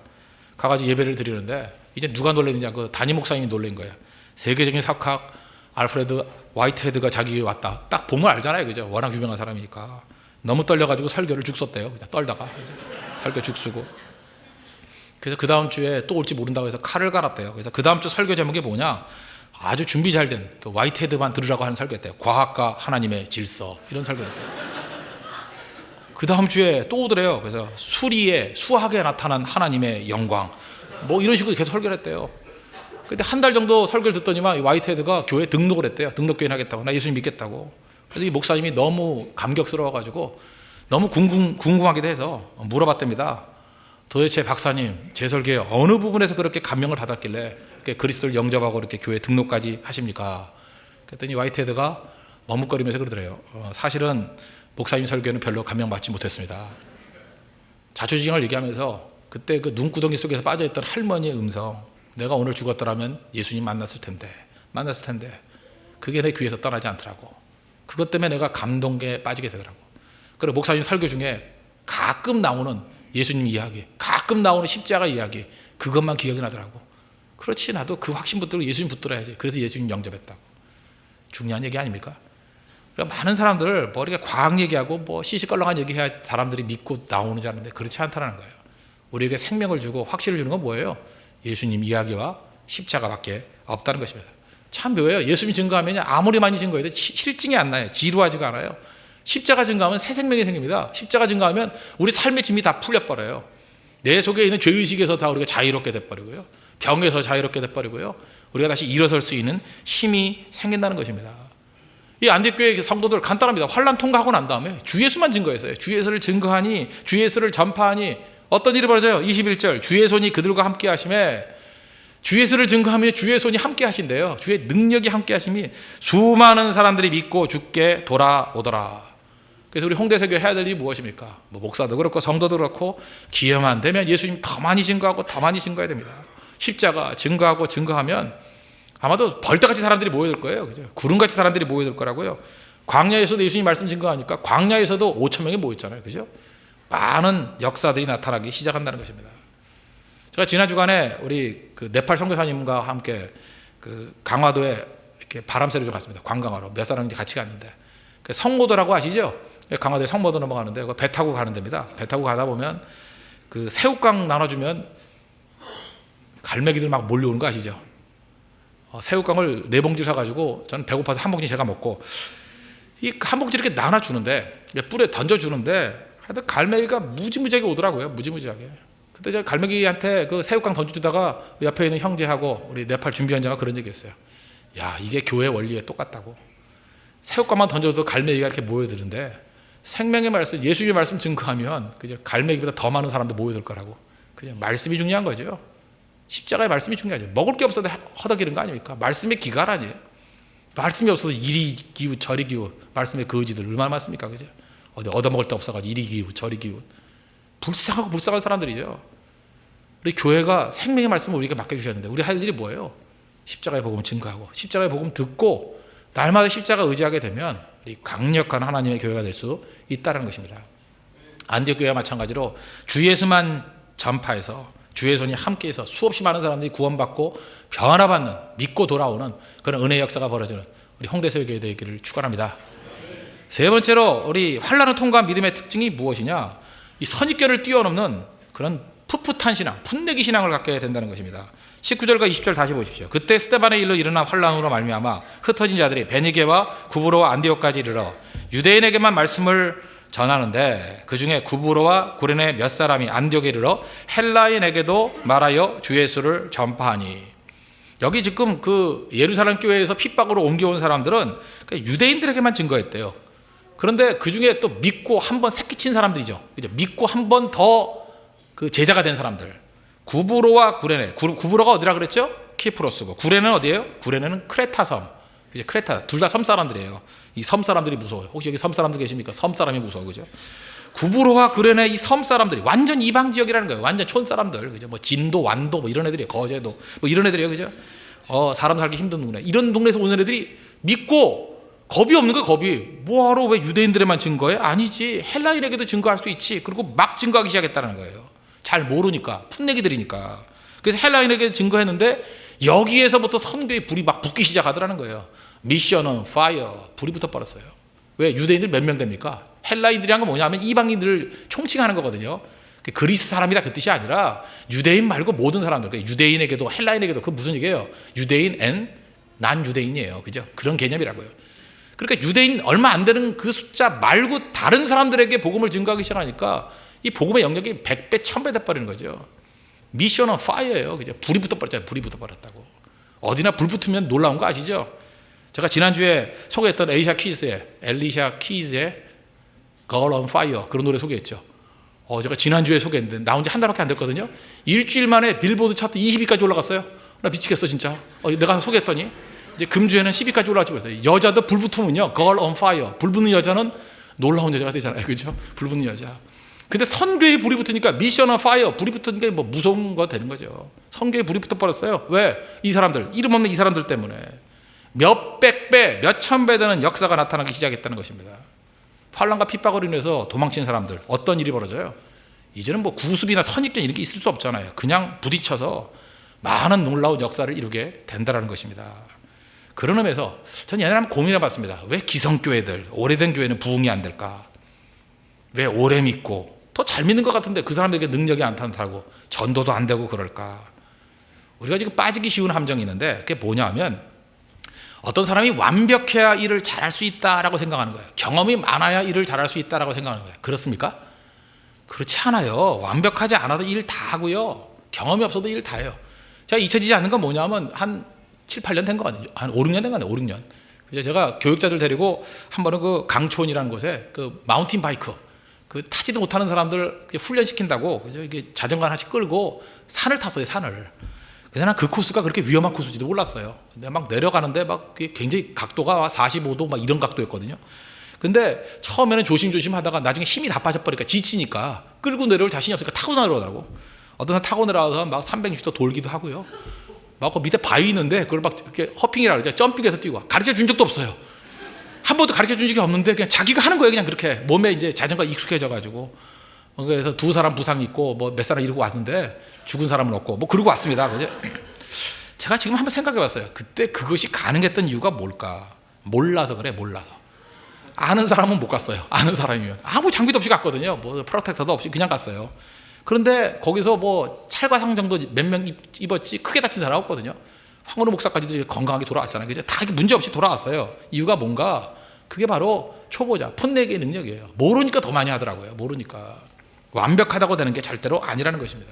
가가지고 예배를 드리는데 이제 누가 놀랬느냐? 그 담임 목사님이 놀란 거예요. 세계적인 석학 알프레드 화이트헤드가 자기 왔다. 딱 보면 알잖아요. 그죠? 워낙 유명한 사람이니까. 너무 떨려가지고 설교를 죽 썼대요. 그냥 떨다가 설교 죽 쓰고. 그래서 그 다음 주에 또 올지 모른다고 해서 칼을 갈았대요. 그래서 그 다음 주 설교 제목이 뭐냐? 아주 준비 잘 된 그 화이트헤드만 들으라고 하는 설교였대요. 과학과 하나님의 질서, 이런 설교였대요. 그 다음 주에 또 오더래요. 그래서 수학에 나타난 하나님의 영광, 뭐 이런 식으로 계속 설교를 했대요. 근데 한 달 정도 설교를 듣더니만 화이트헤드가 교회에 등록을 했대요. 등록교인 하겠다고. 나 예수님 믿겠다고. 그래서 이 목사님이 너무 감격스러워가지고 너무 궁금하기도 해서 물어봤답니다. 도대체 박사님, 제 설교에 어느 부분에서 그렇게 감명을 받았길래 그리스도를 영접하고 이렇게 교회 등록까지 하십니까? 그랬더니 화이트헤드가 머뭇거리면서 그러더래요. 사실은 목사님 설교는 별로 감명받지 못했습니다. 자초지종을 얘기하면서 그때 그 눈구덩이 속에서 빠져있던 할머니의 음성, 내가 오늘 죽었더라면 예수님 만났을 텐데 그게 내 귀에서 떠나지 않더라고. 그것 때문에 내가 감동에 빠지게 되더라고. 그리고 목사님 설교 중에 가끔 나오는 예수님 이야기, 가끔 나오는 십자가 이야기, 그것만 기억이 나더라고. 그렇지, 나도 그 확신 붙들고 예수님 붙들어야지. 그래서 예수님 영접했다고. 중요한 얘기 아닙니까? 그러니까 많은 사람들 머리가 과학 얘기하고 뭐 시시껄렁한 얘기해야 사람들이 믿고 나오는 줄 아는데 그렇지 않다는 거예요. 우리에게 생명을 주고 확신을 주는 건 뭐예요? 예수님 이야기와 십자가밖에 없다는 것입니다. 참 묘해요. 예수님 증거하면 아무리 많이 증거해도 실증이 안 나요. 지루하지가 않아요. 십자가 증거하면 새 생명이 생깁니다. 십자가 증거하면 우리 삶의 짐이 다 풀려버려요. 내 속에 있는 죄의식에서 다 우리가 자유롭게 돼버리고요. 병에서 자유롭게 돼버리고요. 우리가 다시 일어설 수 있는 힘이 생긴다는 것입니다. 이 안디교회 성도들 간단합니다. 환난 통과하고 난 다음에 주 예수만 증거했어요. 주 예수를 증거하니, 주 예수를 전파하니 어떤 일이 벌어져요? 21절 주의 손이 그들과 함께 하심에, 주 예수를 증거하며 주의 손이 함께 하신대요. 주의 능력이 함께 하심이 수많은 사람들이 믿고 주께 돌아오더라. 그래서 우리 홍대세교 해야 될 일이 무엇입니까? 뭐 목사도 그렇고 성도도 그렇고 기회만 되면 예수님 더 많이 증거하고 더 많이 증거해야 됩니다. 십자가 증거하면 아마도 벌떼같이 사람들이 모여들 거예요. 그죠? 구름같이 사람들이 모여들 거라고요. 광야에서도 예수님 말씀 증거하니까 광야에서도 5천 명이 모였잖아요. 그죠? 많은 역사들이 나타나기 시작한다는 것입니다. 제가 지난 주간에 우리 그 네팔 선교사님과 함께 그 강화도에 이렇게 바람쐬러 좀 갔습니다. 관광하러 몇 사람인지 같이 갔는데 성모도라고 아시죠? 강화도에 성모도 넘어가는데 배 타고 가는 데입니다. 배 타고 가다 보면 그 새우깡 나눠주면 갈매기들 막 몰려오는 거 아시죠? 새우깡을 4봉지 사가지고 저는 배고파서 한 봉지 제가 먹고 이 한 봉지 이렇게 나눠주는데 뿔에 던져주는데 하여튼 갈매기가 무지무지하게 오더라고요. 무지무지하게. 그때 제가 갈매기한테 그 새우깡 던져주다가 옆에 있는 형제하고 우리 네팔 준비원장과 그런 얘기 했어요. 야, 이게 교회 원리에 똑같다고. 새우깡만 던져도 갈매기가 이렇게 모여드는데 생명의 말씀, 예수님의 말씀 증거하면 그죠? 갈매기보다 더 많은 사람들 모여들 거라고. 그냥 말씀이 중요한 거죠. 십자가의 말씀이 중요하죠. 먹을 게 없어도 허덕이는 거 아닙니까? 말씀의 기갈 아니에요. 말씀이 없어서 이리 기웃 저리 기웃. 말씀의 거지들 얼마나 많습니까? 그죠? 어디 얻어먹을 데 없어가지고 이리 기웃 저리 기웃. 불쌍하고 불쌍한 사람들이죠. 우리 교회가 생명의 말씀을 우리에게 맡겨주셨는데 우리 할 일이 뭐예요? 십자가의 복음을 증거하고 십자가의 복음 듣고 날마다 십자가 의지하게 되면 우리 강력한 하나님의 교회가 될 수 있다는 것입니다. 안디옥 교회와 마찬가지로 주 예수만 전파해서 주의 손이 함께해서 수없이 많은 사람들이 구원받고 변화받는 믿고 돌아오는 그런 은혜의 역사가 벌어지는 우리 홍대서교회 되기를 축원합니다. 세 번째로 우리 환난을 통과한 믿음의 특징이 무엇이냐? 이 선입견을 뛰어넘는 그런 풋풋한 신앙, 풋내기 신앙을 갖게 된다는 것입니다. 19절과 20절 다시 보십시오. 그때 스데반의 일로 일어난 환난으로 말미암아 흩어진 자들이 베니게와 구브로와 안디옥까지 이르러 유대인에게만 말씀을 전하는데 그 중에 구브로와 구레네 몇 사람이 안디옥에 이르러 헬라인에게도 말하여 주 예수를 전파하니. 여기 지금 그 예루살렘 교회에서 핍박으로 옮겨온 사람들은 유대인들에게만 증거했대요. 그런데 그 중에 또 믿고 한 번 새끼친 사람들이죠. 그죠? 믿고 한 번 더 그 제자가 된 사람들. 구브로와 구레네. 구브로가 어디라 그랬죠? 키프로스고. 구레네는 어디예요? 구레네는 크레타 섬. 이제 크레타. 둘 다 섬 사람들이에요. 이 섬 사람들이 무서워요. 혹시 여기 섬 사람들 계십니까? 섬 사람이 무서워. 그죠? 구브로와 구레네 이 섬 사람들이 완전 이방 지역이라는 거예요. 완전 촌 사람들. 그죠? 뭐 진도, 완도 뭐 이런 애들이에요. 거제도. 뭐 이런 애들이에요. 그죠? 사람 살기 힘든 동네. 이런 동네에서 오는 애들이 믿고 겁이 없는 거예요. 겁이. 뭐하러 왜 유대인들에만 증거해? 아니지. 헬라인에게도 증거할 수 있지. 그리고 막 증거하기 시작했다는 거예요. 잘 모르니까. 풋내기들이니까. 그래서 헬라인에게 증거했는데 여기에서부터 선교의 불이 막 붙기 시작하더라는 거예요. 미션은 파이어. 불이 붙어버렸어요. 왜? 유대인들 몇 명 됩니까? 헬라인들이란 건 뭐냐면 이방인들을 총칭하는 거거든요. 그리스 사람이다 그 뜻이 아니라 유대인 말고 모든 사람들. 유대인에게도 헬라인에게도 그 무슨 얘기예요? 유대인 앤 난 유대인이에요. 그죠? 그런 개념이라고요. 그러니까 유대인 얼마 안 되는 그 숫자 말고 다른 사람들에게 복음을 증거하기 시작하니까 이 복음의 영역이 100배, 1000배 돼버리는 거죠. 미션은 파이어예요. 그죠? 불이 붙어버렸잖아요. 불이 붙어버렸다고. 어디나 불 붙으면 놀라운 거 아시죠? 제가 지난주에 소개했던 엘리샤 키즈의 Girl on Fire 그런 노래 소개했죠. 제가 지난주에 소개했는데 나온 지 한 달밖에 안 됐거든요. 일주일 만에 빌보드 차트 20위까지 올라갔어요. 나 미치겠어 진짜. 내가 소개했더니 이제 금주에는 10위까지 올라가고 있어요. 여자도 불 붙으면요. Girl on Fire. 불 붙는 여자는 놀라운 여자가 되잖아요. 그죠? 불 붙는 여자. 근데 선교에 불이 붙으니까 미션 on fire. 불이 붙으니까 뭐 무서운 거 되는 거죠. 선교에 불이 붙어버렸어요. 왜? 이 사람들. 이름 없는 이 사람들 때문에. 몇백 배, 몇천 배 되는 역사가 나타나기 시작했다는 것입니다. 환난과 핍박으로 인해서 도망친 사람들. 어떤 일이 벌어져요? 이제는 뭐 구습이나 선입견 이런 게 있을 수 없잖아요. 그냥 부딪혀서 많은 놀라운 역사를 이루게 된다는 것입니다. 그런 의미에서 저는 옛날에 한번 고민해 봤습니다. 왜 기성교회들, 오래된 교회는 부흥이 안 될까? 왜 오래 믿고 더 잘 믿는 것 같은데 그 사람들에게 능력이 안 탄다고 전도도 안 되고 그럴까? 우리가 지금 빠지기 쉬운 함정이 있는데 그게 뭐냐 하면 어떤 사람이 완벽해야 일을 잘할 수 있다라고 생각하는 거예요. 경험이 많아야 일을 잘할 수 있다라고 생각하는 거예요. 그렇습니까? 그렇지 않아요. 완벽하지 않아도 일 다 하고요. 경험이 없어도 일 다 해요. 제가 잊혀지지 않는 건 뭐냐면 한 7, 8년 된 거 같아요. 한 5, 6년 된 거 같아요. 5, 6년. 제가 교육자들 데리고 한 번은 그 강촌이라는 곳에 그 마운틴 바이크 그 타지도 못하는 사람들 훈련시킨다고 이게 자전거 하나씩 끌고 산을 탔어요. 산을. 근데 난 그 코스가 그렇게 위험한 코스인지도 몰랐어요. 근데 막 내려가는데 막 굉장히 각도가 45도 막 이런 각도였거든요. 근데 처음에는 조심조심 하다가 나중에 힘이 다 빠져버리니까 지치니까 끌고 내려올 자신이 없으니까 타고 내려오더라고. 어떤 사람 타고 내려와서 막 360도 돌기도 하고요. 막 그 밑에 바위 있는데 그걸 막 이렇게 허핑이라고 그러죠. 점핑해서 뛰고 가르쳐 준 적도 없어요. 한 번도 가르쳐 준 적이 없는데 그냥 자기가 하는 거예요. 그냥 그렇게 몸에 이제 자전거 익숙해져 가지고 그래서 2사람 부상 있고 뭐 몇 사람 이러고 왔는데 죽은 사람은 없고 뭐 그러고 왔습니다. 그죠? 제가 지금 한번 생각해 봤어요. 그때 그것이 가능했던 이유가 뭘까? 몰라서 그래. 몰라서. 아는 사람은 못 갔어요. 아는 사람이면 아무 장비도 없이 갔거든요. 뭐 프로텍터도 없이 그냥 갔어요. 그런데 거기서 뭐 찰과상 정도 몇 명 입었지 크게 다친 사람 없거든요. 황원우 목사까지도 건강하게 돌아왔잖아요. 그죠? 다 문제 없이 돌아왔어요. 이유가 뭔가 그게 바로 초보자, 풋내기의 능력이에요. 모르니까 더 많이 하더라고요. 모르니까. 완벽하다고 되는 게 절대로 아니라는 것입니다.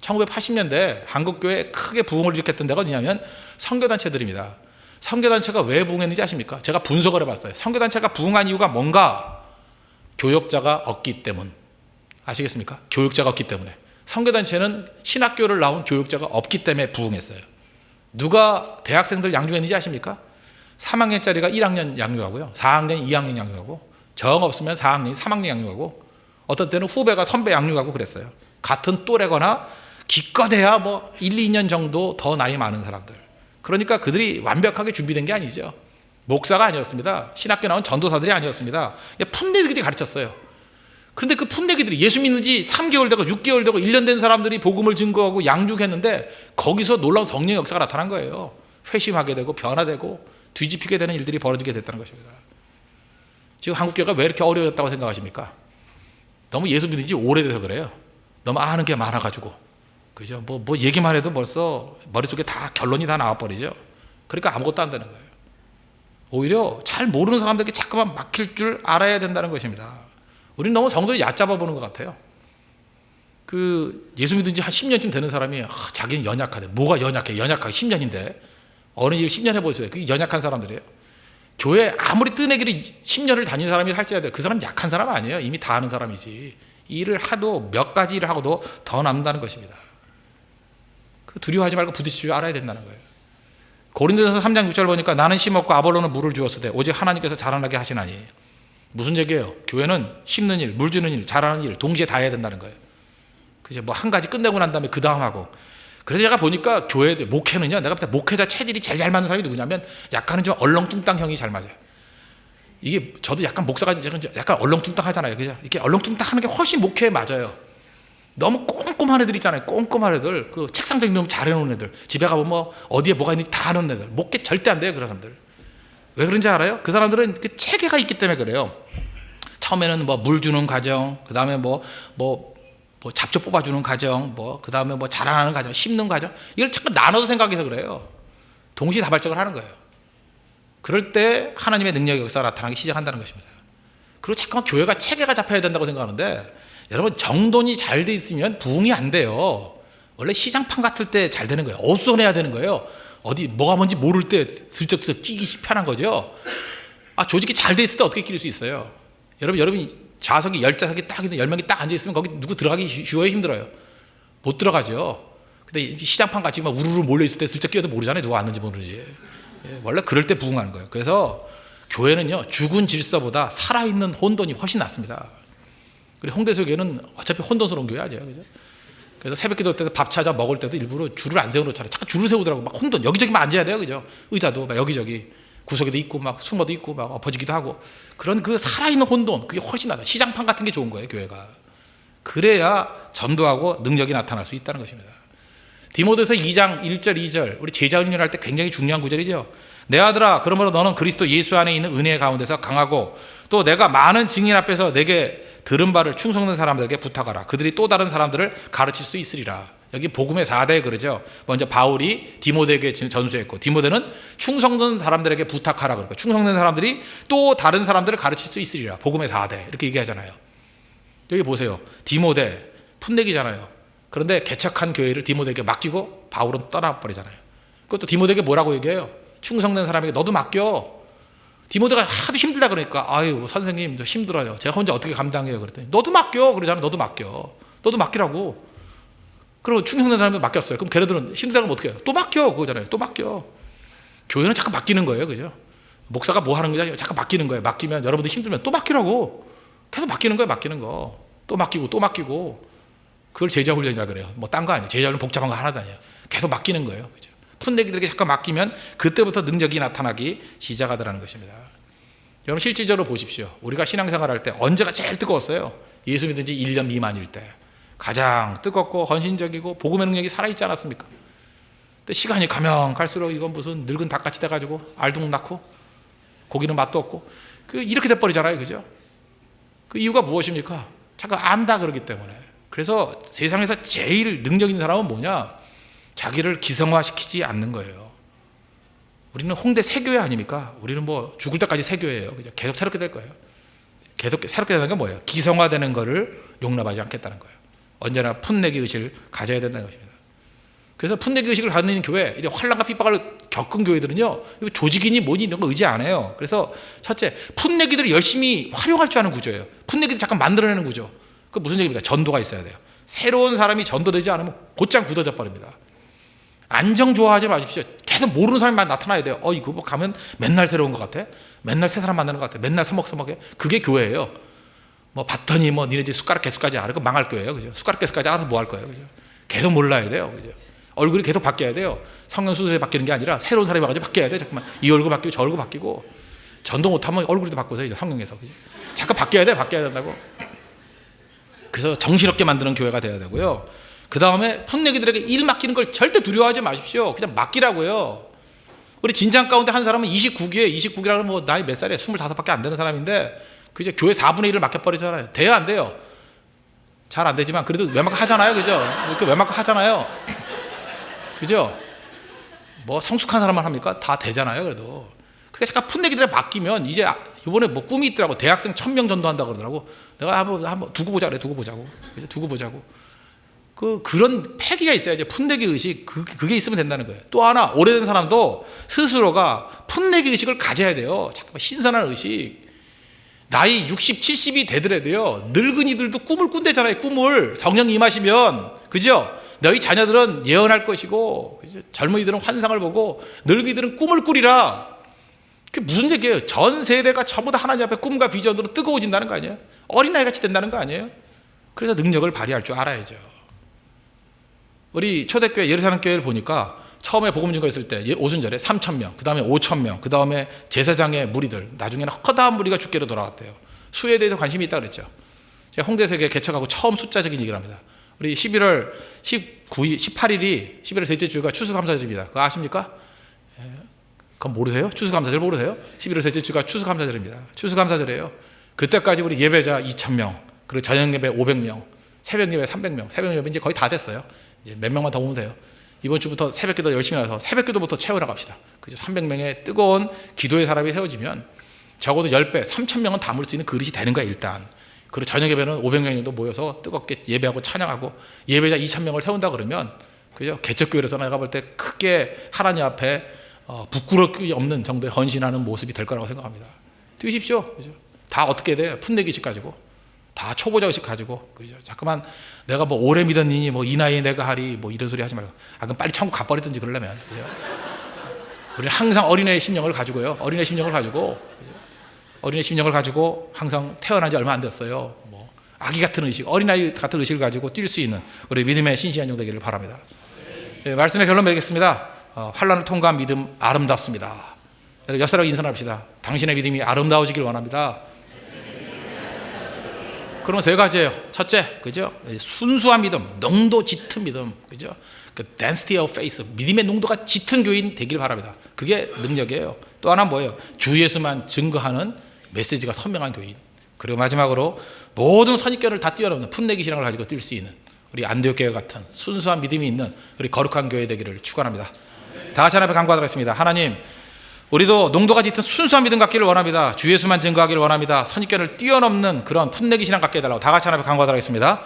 1980년대 한국교회 크게 부흥을 일으켰던 데가 어디냐면 선교단체들입니다. 선교단체가 왜 부흥했는지 아십니까? 제가 분석을 해봤어요. 선교단체가 부흥한 이유가 뭔가? 교역자가 없기 때문. 아시겠습니까? 교역자가 없기 때문에. 선교단체는 신학교를 나온 교역자가 없기 때문에 부흥했어요. 누가 대학생들 양육했는지 아십니까? 3학년짜리가 1학년 양육하고요, 4학년 2학년 양육하고, 정 없으면 4학년이 3학년 양육하고, 어떤 때는 후배가 선배 양육하고 그랬어요. 같은 또래거나 기껏해야 뭐 1, 2년 정도 더 나이 많은 사람들. 그러니까 그들이 완벽하게 준비된 게 아니죠. 목사가 아니었습니다. 신학교 나온 전도사들이 아니었습니다. 풋내기들이 가르쳤어요. 그런데 그 풋내기들이 예수 믿는 지 3개월 되고 6개월 되고 1년 된 사람들이 복음을 증거하고 양육했는데 거기서 놀라운 성령의 역사가 나타난 거예요. 회심하게 되고 변화되고 뒤집히게 되는 일들이 벌어지게 됐다는 것입니다. 지금 한국교회가 왜 이렇게 어려웠다고 생각하십니까? 너무 예수 믿은 지 오래돼서 그래요. 너무 아는 게 많아가지고. 그죠? 뭐 얘기만 해도 벌써 머릿속에 다 결론이 다 나와버리죠. 그러니까 아무것도 안 되는 거예요. 오히려 잘 모르는 사람들에게 자꾸만 막힐 줄 알아야 된다는 것입니다. 우리는 너무 성도를 얕잡아 보는 것 같아요. 그 예수 믿은 지 한 10년쯤 되는 사람이 자기는 연약하대. 뭐가 연약해? 연약하게 10년인데. 어느 일 10년 해보세요. 그게 연약한 사람들이에요. 교회 아무리 뜨내기를 10년을 다닌 사람이 할지라도 그 사람 약한 사람 아니에요. 이미 다 아는 사람이지. 일을 하도 몇 가지 일을 하고도 더 남는다는 것입니다. 그 두려워하지 말고 부딪힐 줄 알아야 된다는 거예요. 고린도전서 3장 6절 보니까 나는 심었고 아볼로는 물을 주었으되 오직 하나님께서 자라나게 하시나니. 무슨 얘기예요? 교회는 심는 일, 물 주는 일, 자라는 일 동시에 다 해야 된다는 거예요. 그죠? 뭐 한 가지 끝내고 난 다음에 그 다음 하고. 그래서 제가 보니까 교회 목회는요, 내가 볼 때 목회자 체질이 제일 잘 맞는 사람이 누구냐면 약간은 좀 얼렁뚱땅형이 잘 맞아요. 이게 저도 약간 목사가 약간 얼렁뚱땅하잖아요. 그죠? 이렇게 얼렁뚱땅하는 게 훨씬 목회에 맞아요. 너무 꼼꼼한 애들 있잖아요. 꼼꼼한 애들, 그 책상도 너무 잘해놓은 애들, 집에 가보면 뭐 어디에 뭐가 있는지 다 아는 애들, 목회 절대 안 돼요. 그런 사람들. 왜 그런지 알아요? 그 사람들은 그 체계가 있기 때문에 그래요. 처음에는 뭐 물 주는 과정, 그 다음에 뭐 잡초 뽑아주는 과정, 그 다음에 뭐 자라나는 과정, 심는 과정, 이걸 자꾸 나눠서 생각해서 그래요. 동시다발적을 하는 거예요. 그럴 때 하나님의 능력의 역사가 나타나기 시작한다는 것입니다. 그리고 잠깐만 교회가 체계가 잡혀야 된다고 생각하는데, 여러분 정돈이 잘 돼 있으면 부흥이 안 돼요. 원래 시장판 같을 때 잘 되는 거예요. 어수선해야 되는 거예요. 어디 뭐가 뭔지 모를 때 슬쩍슬쩍 끼기 편한 거죠. 조직이 잘 돼 있을 때 어떻게 끼릴 수 있어요? 여러분이 좌석이 10좌석이 딱 있는 10명이 딱 앉아있으면 거기 누구 들어가기 쉬워요? 힘들어요? 못 들어가죠. 근데 시장판 같이 막 우르르 몰려있을 때 슬쩍 끼어도 모르잖아요. 누가 왔는지 모르는지. 원래 그럴 때 부흥하는 거예요. 그래서 교회는요, 죽은 질서보다 살아있는 혼돈이 훨씬 낫습니다. 그리고 홍대서 교회는 어차피 혼돈스러운 교회 아니에요. 그죠? 그래서 새벽 기도 때도 밥 찾아 먹을 때도 일부러 줄을 안 세워놓잖아요. 자꾸 줄을 세우더라고. 막 혼돈, 여기저기만 앉아야 돼요. 그죠? 의자도 막 여기저기. 구석에도 있고 막 숨어도 있고 막 엎어지기도 하고, 그런 그 살아있는 혼돈, 그게 훨씬 낫다. 시장판 같은 게 좋은 거예요, 교회가. 그래야 전도하고 능력이 나타날 수 있다는 것입니다. 디모데서 2장 1절 2절, 우리 제자훈련을 할 때 굉장히 중요한 구절이죠. 내 아들아, 그러므로 너는 그리스도 예수 안에 있는 은혜 가운데서 강하고, 또 내가 많은 증인 앞에서 내게 들은 바를 충성된 사람들에게 부탁하라. 그들이 또 다른 사람들을 가르칠 수 있으리라. 여기 복음의 4대 그러죠. 먼저 바울이 디모데에게 전수했고, 디모데는 충성된 사람들에게 부탁하라 그러니까 충성된 사람들이 또 다른 사람들을 가르칠 수 있으리라. 복음의 4대 이렇게 얘기하잖아요. 여기 보세요. 디모데 풋내기잖아요. 그런데 개척한 교회를 디모데에게 맡기고 바울은 떠나버리잖아요. 그것도 디모데에게 뭐라고 얘기해요? 충성된 사람에게 너도 맡겨. 디모데가 하도 힘들다 그러니까, 아유 선생님 저 힘들어요. 제가 혼자 어떻게 감당해요? 그랬더니 너도 맡겨. 그러잖아요. 너도 맡겨. 너도 맡기라고. 그리고 충성된 사람한테 맡겼어요. 그럼 걔네들은 힘들다고 하면 어떻게 해요? 또 맡겨. 그거잖아요. 또 맡겨. 교회는 자꾸 맡기는 거예요. 그죠? 목사가 뭐 하는 거죠? 자꾸 맡기는 거예요. 맡기면 여러분들 힘들면 또 맡기라고. 계속 맡기는 거예요. 맡기는 거. 또 맡기고 또 맡기고. 그걸 제자훈련이라 그래요. 뭐 딴 거 아니에요. 제자훈련 복잡한 거 하나도 아니에요. 계속 맡기는 거예요. 그죠? 풋내기들에게 잠깐 맡기면 그때부터 능력이 나타나기 시작하더라는 것입니다. 여러분 실질적으로 보십시오. 우리가 신앙생활 할 때 언제가 제일 뜨거웠어요? 예수 믿은 지 1년 미만일 때. 가장 뜨겁고 헌신적이고 복음의 능력이 살아있지 않았습니까? 근데 시간이 가면 갈수록 이건 무슨 늙은 닭같이 돼가지고 알도 못 낳고 고기는 맛도 없고 이렇게 돼버리잖아요. 그죠? 그 이유가 무엇입니까? 자꾸 안다 그러기 때문에. 그래서 세상에서 제일 능력 있는 사람은 뭐냐? 자기를 기성화시키지 않는 거예요. 우리는 홍대 새교회 아닙니까? 우리는 뭐 죽을 때까지 새교회예요. 그죠? 계속 새롭게 될 거예요. 계속 새롭게 되는 게 뭐예요? 기성화되는 거를 용납하지 않겠다는 거예요. 언제나 풋내기 의식을 가져야 된다는 것입니다. 그래서 풋내기 의식을 갖는 교회, 이제 환난과 핍박을 겪은 교회들은요, 조직이니 뭐니 이런 거 의지 안 해요. 그래서 첫째, 풋내기들을 열심히 활용할 줄 아는 구조예요. 풋내기들 잠깐 만들어내는 구조. 그 무슨 얘기입니까? 전도가 있어야 돼요. 새로운 사람이 전도되지 않으면 곧장 굳어져 버립니다. 안정 좋아하지 마십시오. 계속 모르는 사람이 나타나야 돼요. 이거 뭐 가면 맨날 새로운 것 같아? 맨날 새 사람 만나는 것 같아? 맨날 서먹서먹해? 그게 교회예요. 뭐 봤더니 뭐 니네 집 숟가락 개수까지 알아? 그 망할 거예요. 그죠? 숟가락 개수까지 알아서 뭐 할 거예요. 그죠? 계속 몰라야 돼요. 그죠? 얼굴이 계속 바뀌어야 돼요. 성령 수술에 바뀌는 게 아니라 새로운 사람이 와가지고 바뀌어야 돼. 잠깐만. 이 얼굴 바뀌고 저 얼굴 바뀌고 전도 못하면 얼굴도 바꾸세요. 이제 성령에서. 그죠? 잠깐 바뀌어야 돼. 바뀌어야 된다고. 그래서 정신없게 만드는 교회가 돼야 되고요. 그 다음에 풋내기들에게 일 맡기는 걸 절대 두려워하지 마십시오. 그냥 맡기라고요. 우리 진장 가운데 한 사람은 29기라면 뭐 나이 몇 살이에요? 25밖에 안 되는 사람인데 그 이제 교회 4분의 1을 맡겨버리잖아요. 돼요, 안 돼요? 잘 안 되지만 그래도 웬만큼 하잖아요. 그죠? 이렇게 웬만큼 하잖아요. 그죠? 뭐 성숙한 사람만 합니까? 다 되잖아요. 그래도. 그러니까 잠깐 풋내기들에 맡기면 이제 이번에 뭐 꿈이 있더라고. 대학생 1000명 전도한다고 그러더라고. 내가 한번 두고 보자 그래. 두고 보자고. 그죠? 두고 보자고. 그런 패기가 있어야지. 풋내기 의식 그게 있으면 된다는 거예요. 또 하나 오래된 사람도 스스로가 풋내기 의식을 가져야 돼요. 잠깐만 신선한 의식. 나이 60, 70이 되더라도요. 늙은이들도 꿈을 꾼대잖아요. 꿈을 성령이 임하시면 그죠? 너희 자녀들은 예언할 것이고 그죠? 젊은이들은 환상을 보고 늙은이들은 꿈을 꾸리라. 그게 무슨 얘기예요? 전 세대가 전부 다 하나님 앞에 꿈과 비전으로 뜨거워진다는 거 아니에요? 어린아이 같이 된다는 거 아니에요? 그래서 능력을 발휘할 줄 알아야죠. 우리 초대교회 예루살렘 교회를 보니까 처음에 복음 증거했을 때 오순절에 3,000명, 그 다음에 5,000명, 그 다음에 제사장의 무리들, 나중에는 허다한 무리가 주께로 돌아왔대요. 수에 대해서 관심이 있다 그랬죠. 제가 홍대에서 개척하고 처음 숫자적인 얘기를 합니다. 우리 11월 19일, 18일이 11월 셋째 주가 추수감사절입니다. 그거 아십니까? 그건 모르세요? 추수감사절 모르세요? 11월 셋째 주가 추수감사절입니다. 추수감사절이에요. 그때까지 우리 예배자 2,000명, 그리고 저녁 예배 500명, 새벽 예배 300명, 새벽 예배 이제 거의 다 됐어요. 이제 몇 명만 더 오면 돼요. 이번 주부터 새벽기도 열심히 해서 새벽기도부터 채워나갑시다. 그죠? 300명의 뜨거운 기도의 사람이 세워지면 적어도 10배, 3,000명은 담을 수 있는 그릇이 되는 거야 일단. 그리고 저녁 예배는 500명 정도 모여서 뜨겁게 예배하고 찬양하고 예배자 2,000명을 세운다 그러면 그죠? 개척교회에서 내가 볼 때 크게 하나님 앞에 부끄럽기 없는 정도의 헌신하는 모습이 될 거라고 생각합니다. 뛰십시오. 그죠? 다 어떻게 돼요? 풋내기식 가지고. 다 초보자의식 가지고. 그죠? 자꾸만 내가 뭐 오래 믿었니? 뭐 이 나이에 내가 하리? 뭐 이런 소리 하지 말고. 그럼 빨리 천국 가버리든지 그러려면. 그죠? 우리는 항상 어린애의 심령을 가지고요. 어린애 심령을 가지고. 그죠? 어린애 심령을 가지고 항상 태어난 지 얼마 안 됐어요. 뭐 아기 같은 의식, 어린아이 같은 의식을 가지고 뛸 수 있는 우리 믿음의 신실한 종 되기를 바랍니다. 네, 말씀의 결론 맺겠습니다. 환난을 통과한 믿음 아름답습니다. 옆사람 인사합시다. 당신의 믿음이 아름다워지길 원합니다. 그러면 세 가지예요. 첫째, 그죠? 순수한 믿음, 농도 짙은 믿음, 그죠? 그 density of faith, 믿음의 농도가 짙은 교인 되길 바랍니다. 그게 능력이에요. 또 하나 뭐예요? 주 예수만 증거하는 메시지가 선명한 교인. 그리고 마지막으로 모든 선입견을 다 뛰어넘는 풋내기 신앙을 가지고 뛸 수 있는 우리 안디옥 교회 같은 순수한 믿음이 있는 우리 거룩한 교회 되기를 축원합니다. 다 같이 하나님 앞에 간구하겠습니다. 하나님, 우리도 농도가 짙은 순수한 믿음 갖기를 원합니다. 주 예수만 증거하기를 원합니다. 선입견을 뛰어넘는 그런 풋내기 신앙 갖게 해달라고 다 같이 하나님 앞에 간구하겠습니다.